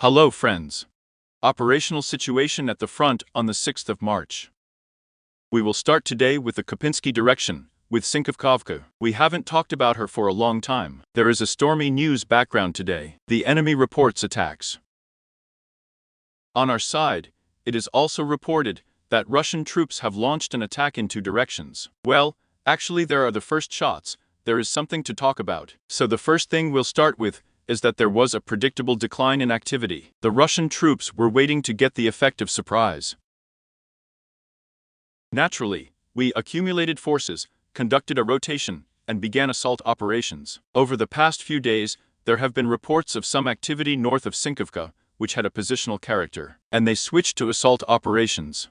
Hello friends. Operational situation at the front on the 6th of March. We will start today with the Kopinski direction, with Avdeevka. We haven't talked about her for a long time. There is a stormy news background today. The enemy reports attacks. On our side, it is also reported that Russian troops have launched an attack in two directions. Well, actually there are the first shots. There is something to talk about. So the first thing we'll start with is that there was a predictable decline in activity. The Russian troops were waiting to get the effect of surprise. Naturally, we accumulated forces, conducted a rotation, and began assault operations. Over the past few days, there have been reports of some activity north of Avdeevka, which had a positional character, and they switched to assault operations.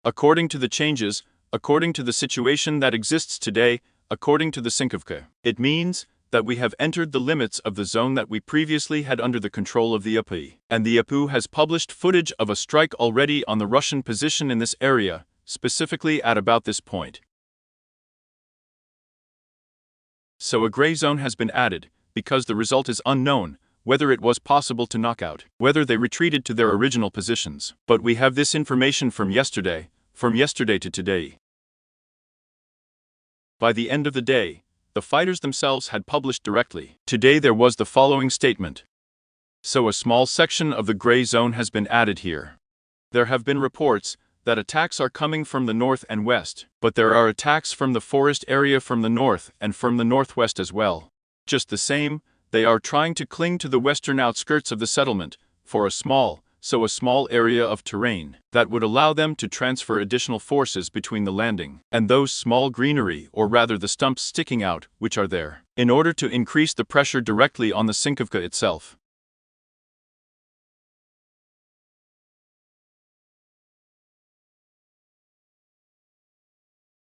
According to the changes, according to the situation that exists today, according to the Avdeevka, it means that we have entered the limits of the zone that we previously had under the control of the APU. And the APU has published footage of a strike already on the Russian position in this area, specifically at about this point. So a gray zone has been added, because the result is unknown, whether it was possible to knock out, whether they retreated to their original positions. But we have this information from yesterday to today. By the end of the day, the fighters themselves had published directly. Today there was the following statement. So a small section of the gray zone has been added here. There have been reports that attacks are coming from the north and west, but there are attacks from the forest area from the north and from the northwest as well. Just the same, they are trying to cling to the western outskirts of the settlement for a small area of terrain that would allow them to transfer additional forces between the landing and those small greenery, or rather the stumps sticking out, which are there, in order to increase the pressure directly on the Avdeevka itself.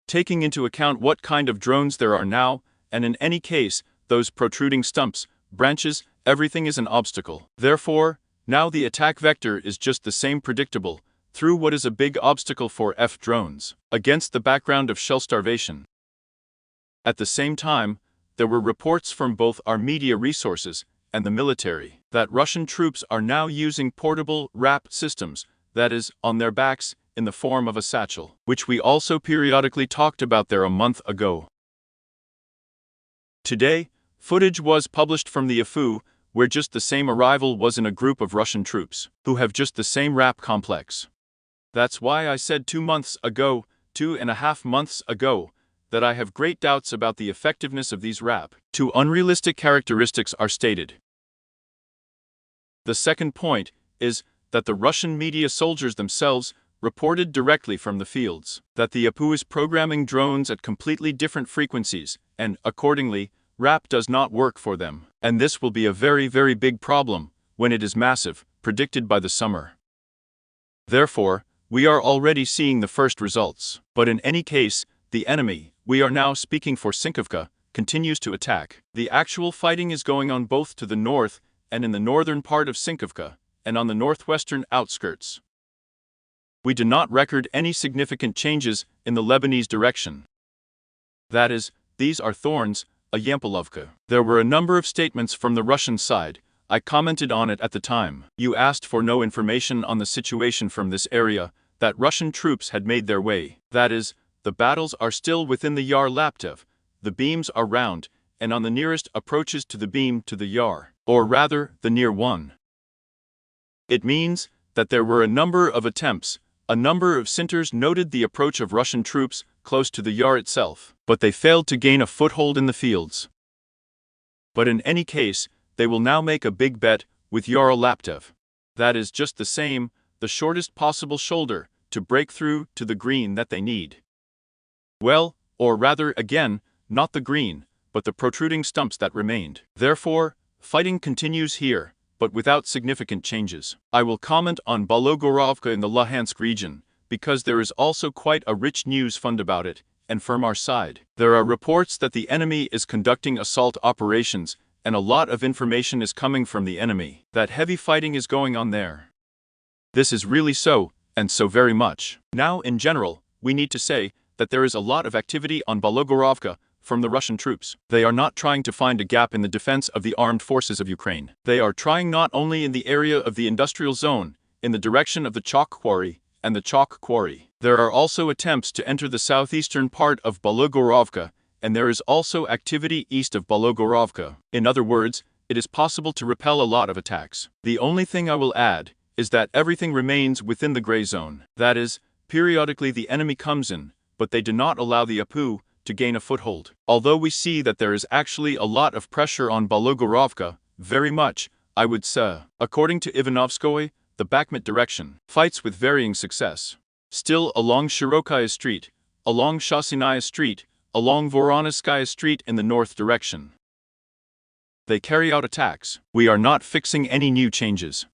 Taking into account what kind of drones there are now, and in any case, those protruding stumps, branches, everything is an obstacle. Therefore, now the attack vector is just the same predictable, through what is a big obstacle for F drones, against the background of shell starvation. At the same time, there were reports from both our media resources and the military that Russian troops are now using portable RAP systems, that is, on their backs, in the form of a satchel, which we also periodically talked about there a month ago. Today, footage was published from the APU, where just the same arrival was in a group of Russian troops, who have just the same RAP complex. That's why I said 2.5 months ago, that I have great doubts about the effectiveness of these RAP. Two unrealistic characteristics are stated. The second point is that the Russian media soldiers themselves reported directly from the fields that the APU is programming drones at completely different frequencies, and, accordingly, RAP does not work for them. And this will be a very, very big problem when it is massive, predicted by the summer. Therefore, we are already seeing the first results. But in any case, the enemy, we are now speaking for Avdeevka, continues to attack. The actual fighting is going on both to the north and in the northern part of Avdeevka, and on the northwestern outskirts. We do not record any significant changes in the Lebanese direction. That is, these are thorns, a Yampilovka. There were a number of statements from the Russian side. I commented on it at the time. You asked for no information on the situation from this area, that Russian troops had made their way. That is, the battles are still within the Yar Laptev, the beams are round, and on the nearest approaches to the beam to the Yar, or rather, the near one. It means that there were a number of attempts. A number of centers noted the approach of Russian troops close to the Yar itself, but they failed to gain a foothold in the fields. But in any case, they will now make a big bet with Yar Laptev. That is just the same, the shortest possible shoulder to break through to the green that they need. Well, or rather again, not the green, but the protruding stumps that remained. Therefore, fighting continues here, but without significant changes. I will comment on Bologorovka in the Luhansk region, because there is also quite a rich news fund about it, and from our side, there are reports that the enemy is conducting assault operations, and a lot of information is coming from the enemy, that heavy fighting is going on there. This is really so, and so very much. Now in general, we need to say that there is a lot of activity on Bologorovka from the Russian troops. They are not trying to find a gap in the defense of the armed forces of Ukraine. They are trying not only in the area of the industrial zone, in the direction of the chalk quarry and the chalk quarry. There are also attempts to enter the southeastern part of Bologorovka, and there is also activity east of Bologorovka. In other words, it is possible to repel a lot of attacks. The only thing I will add is that everything remains within the gray zone. That is, periodically the enemy comes in, but they do not allow the APU to gain a foothold. Although we see that there is actually a lot of pressure on Bologorovka, very much, I would say. According to Ivanovskoye, the Bakhmut direction, fights with varying success. Still along Shirokaya Street, along Shasynaya Street, along Voronezhskaya Street in the north direction. They carry out attacks. We are not fixing any new changes.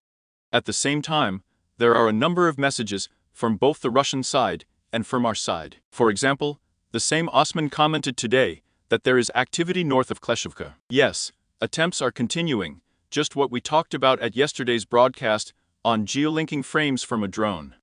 At the same time, there are a number of messages from both the Russian side and from our side. For example, the same Osman commented today that there is activity north of Kleshivka. Yes, attempts are continuing, just what we talked about at yesterday's broadcast on geolinking frames from a drone.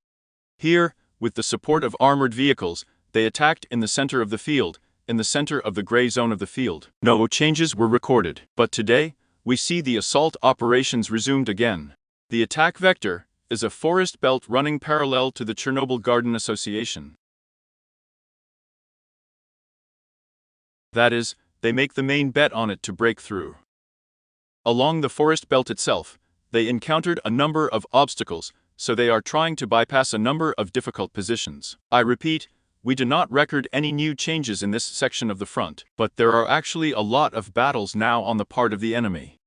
Here, with the support of armored vehicles, they attacked in the center of the field, in the center of the gray zone of the field. No changes were recorded, but today, we see the assault operations resumed again. The attack vector is a forest belt running parallel to the Chernobyl Garden Association. That is, they make the main bet on it to break through. Along the forest belt itself, they encountered a number of obstacles, so they are trying to bypass a number of difficult positions. I repeat, we do not record any new changes in this section of the front, but there are actually a lot of battles now on the part of the enemy.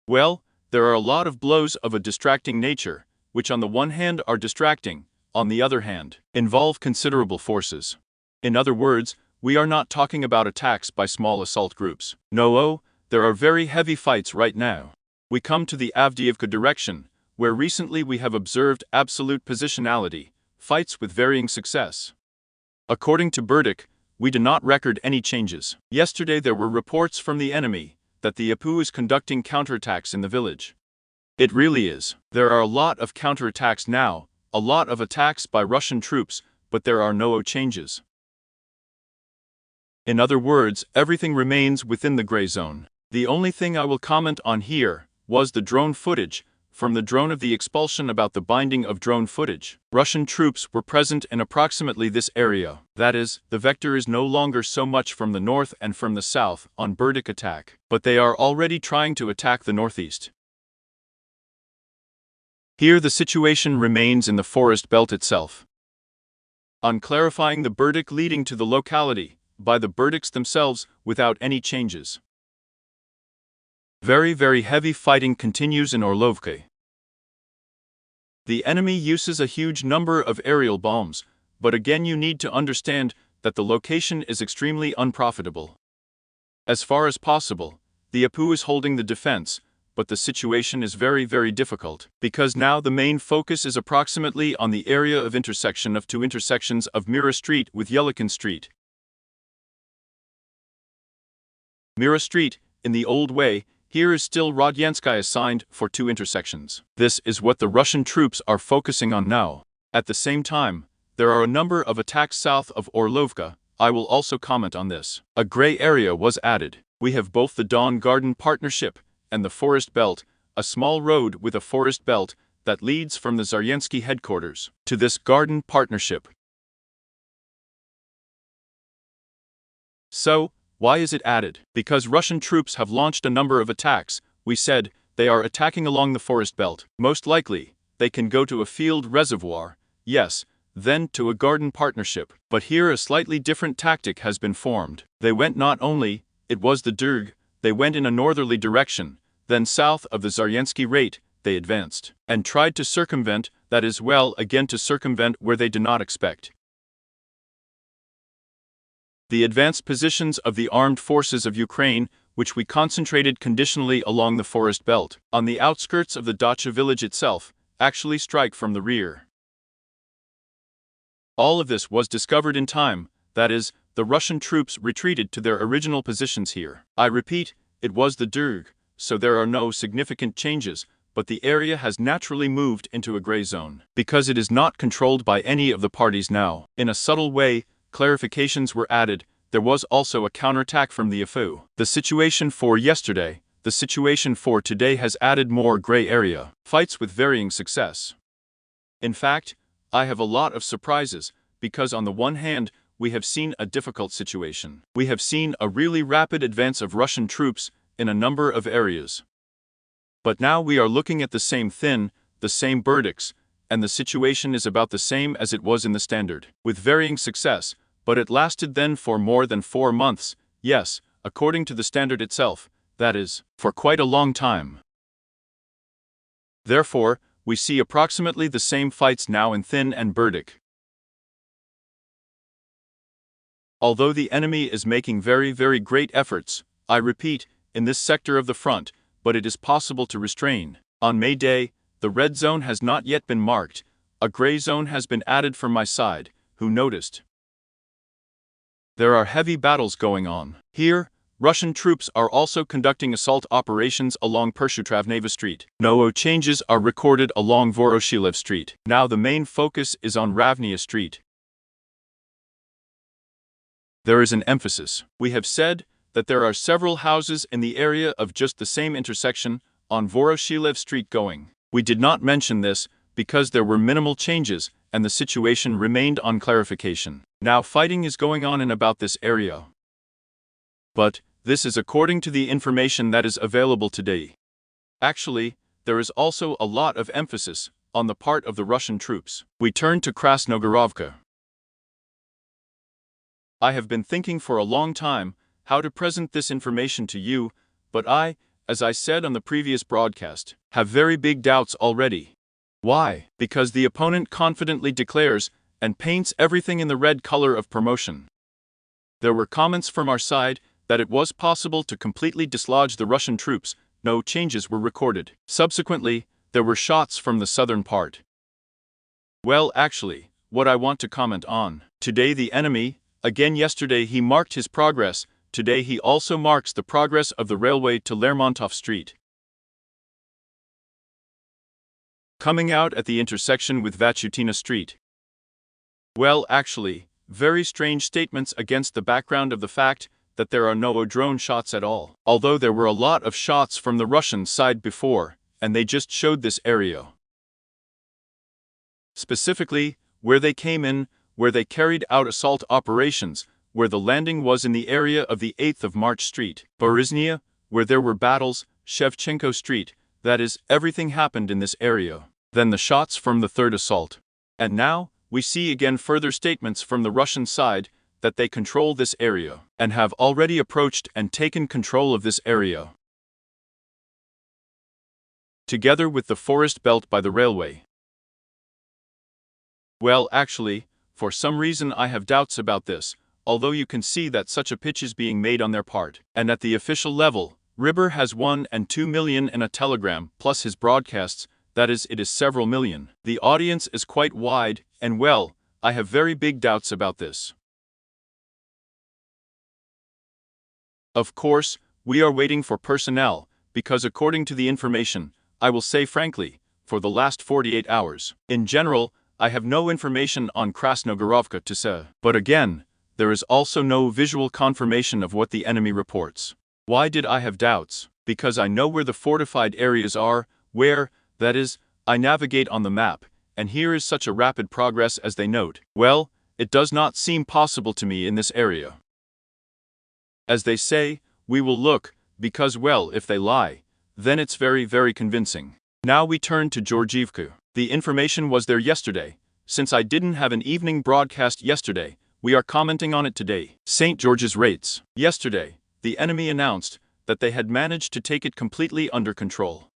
Well, there are a lot of blows of a distracting nature, which on the one hand are distracting, on the other hand, involve considerable forces. In other words, we are not talking about attacks by small assault groups. No, there are very heavy fights right now. We come to the Avdeevka direction, where recently we have observed absolute positionality, fights with varying success. According to Burdick, we do not record any changes. Yesterday there were reports from the enemy that the APU is conducting counterattacks in the village. It really is. There are a lot of counterattacks now, a lot of attacks by Russian troops, but there are no changes. In other words, everything remains within the gray zone. The only thing I will comment on here was the drone footage, from the drone of the expulsion about the binding of drone footage. Russian troops were present in approximately this area. That is, the vector is no longer so much from the north and from the south on Burdick attack, but they are already trying to attack the northeast. Here the situation remains in the forest belt itself. On clarifying the Burdick leading to the locality, by the Burdicks themselves without any changes. Very heavy fighting continues in Orlovka. The enemy uses a huge number of aerial bombs, but again you need to understand that the location is extremely unprofitable. As far as possible, the APU is holding the defense, but the situation is very difficult, because now the main focus is approximately on the area of intersection of two intersections of Mira Street with Yelikin Street. Mira Street, in the old way, here is still Rodyanskaya signed for two intersections. This is what the Russian troops are focusing on now. At the same time, there are a number of attacks south of Orlovka. I will also comment on this. A gray area was added. We have both the Dawn Garden Partnership and the Forest Belt, a small road with a forest belt that leads from the Zaryensky headquarters to this Garden Partnership. So, why is it added? Because Russian troops have launched a number of attacks. We said, they are attacking along the forest belt. Most likely, they can go to a field reservoir, yes, then to a garden partnership. But here a slightly different tactic has been formed. They went not only, it was the Durg, they went in a northerly direction, then south of the Zaryensky rate, they advanced, and tried to circumvent, that is well again to circumvent where they did not expect. The advanced positions of the armed forces of Ukraine, which we concentrated conditionally along the forest belt, on the outskirts of the Dacha village itself, actually strike from the rear. All of this was discovered in time, that is, the Russian troops retreated to their original positions here. I repeat, it was the Durg, so there are no significant changes, but the area has naturally moved into a gray zone, because it is not controlled by any of the parties now. In a subtle way, clarifications were added there was also a counterattack from the AFU. The situation for yesterday, the situation for today has added more gray area. Fights with varying success. In fact, I have a lot of surprises, because on the one hand, we have seen a difficult situation. We have seen a really rapid advance of Russian troops in a number of areas. But now we are looking at the same verdicts, and the situation is about the same as it was in the standard, with varying success, but it lasted then for more than 4 months, yes, according to the standard itself, that is, for quite a long time. Therefore, we see approximately the same fights now in Thin and Burdik. Although the enemy is making very great efforts, I repeat, in this sector of the front, but it is possible to restrain. On May Day, the red zone has not yet been marked, a gray zone has been added from my side, who noticed. There are heavy battles going on. Here, Russian troops are also conducting assault operations along Pershutravneva Street. No changes are recorded along Voroshilev Street. Now the main focus is on Ravnia Street. There is an emphasis. We have said that there are several houses in the area of just the same intersection on Voroshilev Street going. We did not mention this because there were minimal changes and the situation remained on clarification. Now fighting is going on in about this area. But this is according to the information that is available today. Actually, there is also a lot of emphasis on the part of the Russian troops. We turn to Krasnogorovka. I have been thinking for a long time how to present this information to you, but I, as I said on the previous broadcast, have very big doubts already. Why? Because the opponent confidently declares and paints everything in the red color of promotion. There were comments from our side that it was possible to completely dislodge the Russian troops, no changes were recorded. Subsequently, there were shots from the southern part. Well, actually, what I want to comment on. Today the enemy, again yesterday he marked his progress, today he also marks the progress of the railway to Lermontov Street. Coming out at the intersection with Vachutina Street. Well, actually, very strange statements against the background of the fact that there are no drone shots at all. Although there were a lot of shots from the Russian side before, and they just showed this area. Specifically, where they came in, where they carried out assault operations, where the landing was in the area of the 8th of March Street. Berezhnya, where there were battles, Shevchenko Street, that is, everything happened in this area. Then the shots from the third assault. And now, we see again further statements from the Russian side that they control this area, and have already approached and taken control of this area. Together with the forest belt by the railway. Well, actually, for some reason I have doubts about this, although you can see that such a pitch is being made on their part. And at the official level, Ribber has 1 and 2 million in a telegram, plus his broadcasts, that is, it is several million. The audience is quite wide, and well, I have very big doubts about this. Of course, we are waiting for personnel, because according to the information, I will say frankly, for the last 48 hours. In general, I have no information on Krasnogorovka to say. But again, there is also no visual confirmation of what the enemy reports. Why did I have doubts? Because I know where the fortified areas are, where, that is, I navigate on the map, and here is such a rapid progress as they note. Well, it does not seem possible to me in this area. As they say, we will look, because well, if they lie, then it's very convincing. Now we turn to Georgievka. The information was there yesterday. Since I didn't have an evening broadcast yesterday, we are commenting on it today. St. George's Rates. Yesterday, the enemy announced that they had managed to take it completely under control.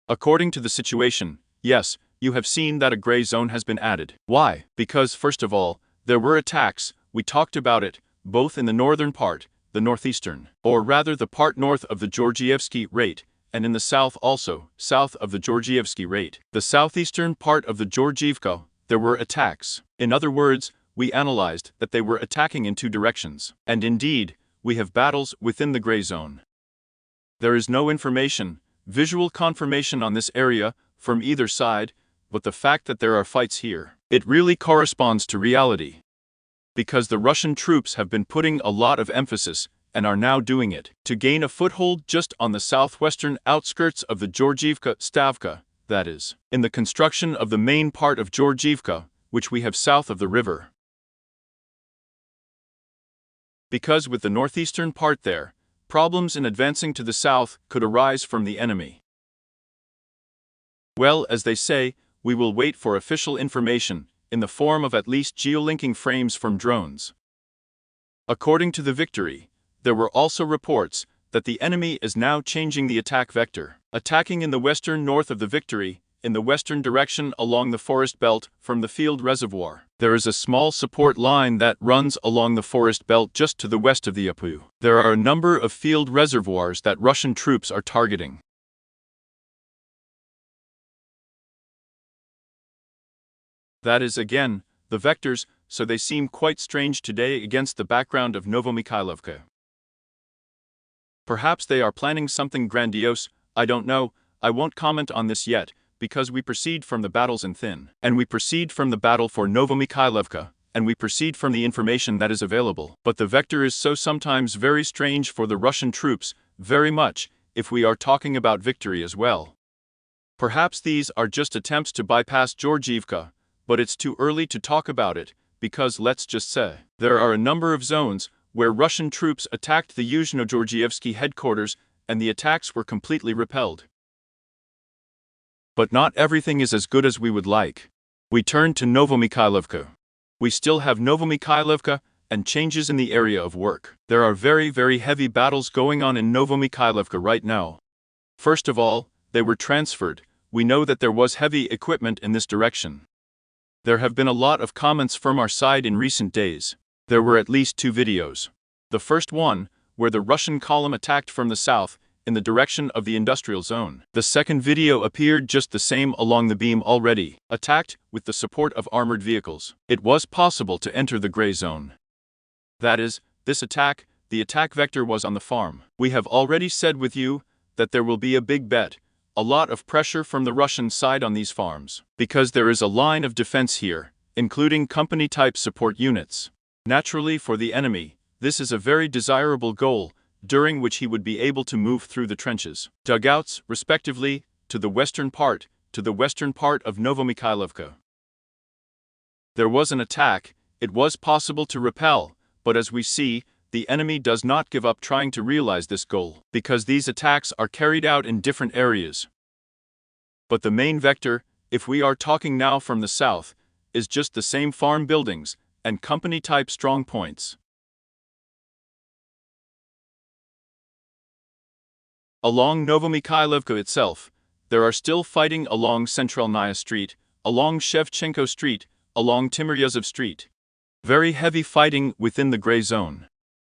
According to the situation, yes, you have seen that a gray zone has been added. Why? Because first of all, there were attacks, we talked about it, both in the northern part, the northeastern, or rather the part north of the Georgievsky Rate, and in the south also, south of the Georgievsky Rate. The southeastern part of the Georgievka, there were attacks. In other words, we analyzed that they were attacking in 2 directions. And indeed, we have battles within the gray zone. There is no information, visual confirmation on this area, from either side, but the fact that there are fights here. It really corresponds to reality. because the Russian troops have been putting a lot of emphasis, and are now doing it, to gain a foothold just on the southwestern outskirts of the Georgievka Stavka, that is, in the construction of the main part of Georgievka, which we have south of the river. Because with the northeastern part there, problems in advancing to the south could arise from the enemy. Well, as they say, we will wait for official information, in the form of at least geolinking frames from drones. According to the Victory, there were also reports that the enemy is now changing the attack vector, attacking in the western north of the Victory, in the western direction along the forest belt from the field reservoir. There is a small support line that runs along the forest belt just to the west of the Apu. There are a number of field reservoirs that Russian troops are targeting. That is, again, the vectors, so they seem quite strange today against the background of Novomikhailovka. Perhaps they are planning something grandiose, I don't know, I won't comment on this yet, because we proceed from the battles in Thin, and we proceed from the battle for Novomikhailovka, and we proceed from the information that is available. But the vector is so sometimes very strange for the Russian troops, very much, if we are talking about victory as well. Perhaps these are just attempts to bypass Georgievka, but it's too early to talk about it, because let's just say, there are a number of zones where Russian troops attacked the Yuzhno-Georgievsky headquarters, and the attacks were completely repelled. But not everything is as good as we would like. We turn to Novomikhailovka. We still have Novomikhailovka and changes in the area of work. There are very heavy battles going on in Novomikhailovka right now. First of all, they were transferred. We know that there was heavy equipment in this direction. There have been a lot of comments from our side in recent days. There were at least 2 videos. The first one, where the Russian column attacked from the south, in the direction of the industrial zone. The second video appeared just the same along the beam already, attacked with the support of armored vehicles. It was possible to enter the gray zone. That is, this attack, the attack vector was on the farm. We have already said with you that there will be a big bet, a lot of pressure from the Russian side on these farms, because there is a line of defense here, including company-type support units. Naturally, for the enemy, this is a very desirable goal, during which he would be able to move through the trenches, dugouts, respectively, to the western part of Novomikhailovka. There was an attack, it was possible to repel, but as we see, the enemy does not give up trying to realize this goal, because these attacks are carried out in different areas. But the main vector, if we are talking now from the south, is just the same farm buildings and company-type strong points. Along Novomikhailovka itself, there are still fighting along Centralnaya Street, along Shevchenko Street, along Timoryazov Street. Very heavy fighting within the gray zone.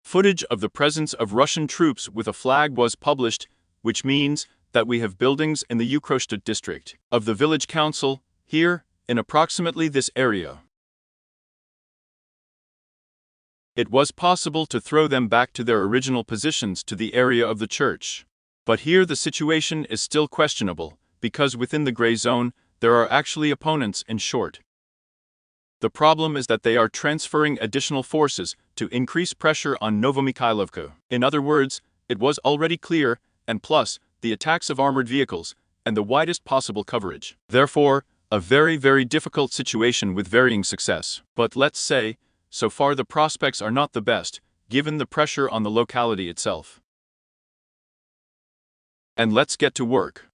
Footage of the presence of Russian troops with a flag was published, which means that we have buildings in the Ukroshta district of the village council, here, in approximately this area. It was possible to throw them back to their original positions to the area of the church. But here the situation is still questionable, because within the gray zone, there are actually opponents in short. The problem is that they are transferring additional forces to increase pressure on Novomikhailovka. In other words, it was already clear, and plus, the attacks of armored vehicles, and the widest possible coverage. Therefore, a very difficult situation with varying success. But let's say, so far the prospects are not the best, given the pressure on the locality itself. And let's get to work.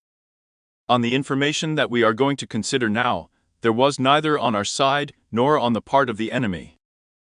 On the information that we are going to consider now, there was neither on our side nor on the part of the enemy